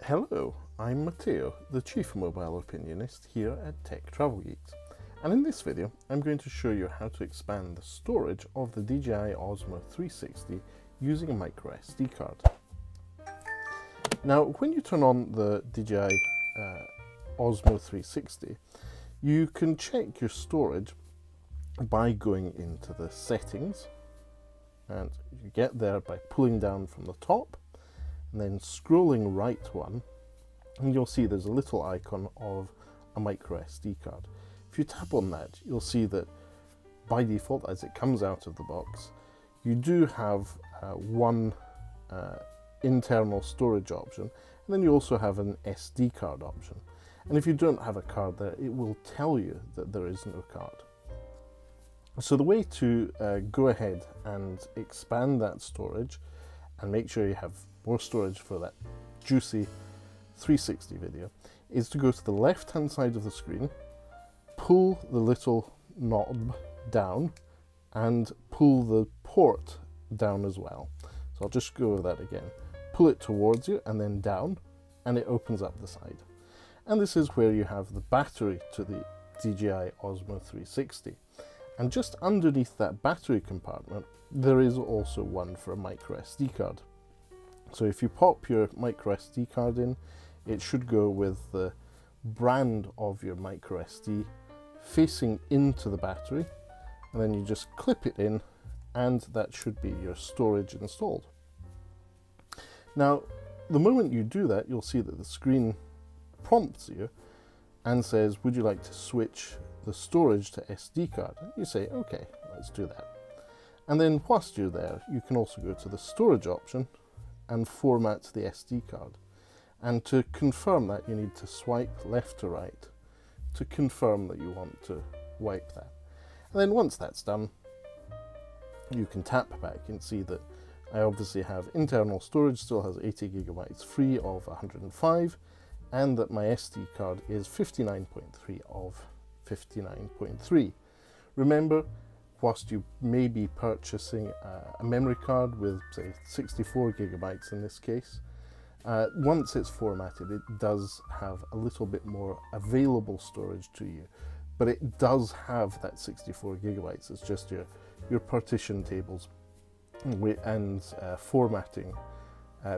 Hello, I'm Matteo, the Chief Mobile Opinionist here at Tech Travel Geeks, and in this video I'm going to show you how to expand the storage of the DJI Osmo 360 using a MicroSD card. Now, when you turn on the DJI Osmo 360, you can check your storage by going into the settings, and you get there by pulling down from the top and then scrolling right one, and you'll see there's a little icon of a microSD card. If you tap on that, you'll see that by default, as it comes out of the box, you do have one internal storage option, and then you also have an SD card option. And if you don't have a card there, it will tell you that there is no card. So the way to go ahead and expand that storage and make sure you have more storage for that juicy 360 video is to go to the left hand side of the screen, pull the little knob down and pull the port down as well. So I'll just go over that again. Pull it towards you and then down, and it opens up the side. And this is where you have the battery to the DJI Osmo 360. And just underneath that battery compartment, there is also one for a microSD card. So if you pop your microSD card in, it should go with the brand of your microSD facing into the battery, and then you just clip it in, and that should be your storage installed. Now, the moment you do that, you'll see that the screen prompts you and says, would you like to switch the storage to SD card? And you say, okay, let's do that. And then whilst you're there, you can also go to the storage option and format the SD card. And to confirm that, you need to swipe left to right to confirm that you want to wipe that. And then once that's done, you can tap back and see that I obviously have internal storage, still has 80 gigabytes free of 105, and that my SD card is 59.3 of 59.3. Remember, whilst you may be purchasing a memory card with, say, 64 gigabytes in this case, once it's formatted, it does have a little bit more available storage to you, but it does have that 64 gigabytes. It's just your partition tables and formatting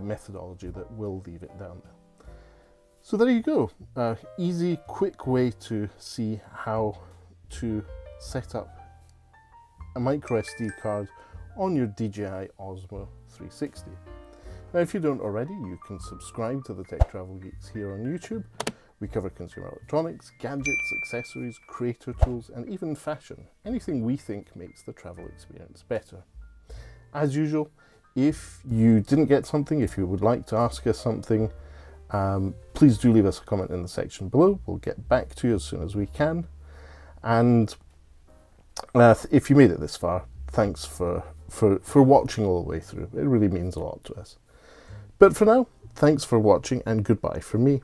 methodology that will leave it down there. So there you go. Easy, quick way to see how to set up a microSD card on your DJI Osmo 360. Now, if you don't already, you can subscribe to the Tech Travel Geeks here on YouTube. We cover consumer electronics, gadgets, accessories, creator tools, and even fashion. Anything we think makes the travel experience better. As usual, if you didn't get something, if you would like to ask us something, please do leave us a comment in the section below. We'll get back to you as soon as we can. And if you made it this far, thanks for watching all the way through. It really means a lot to us. But for now, thanks for watching and goodbye from me.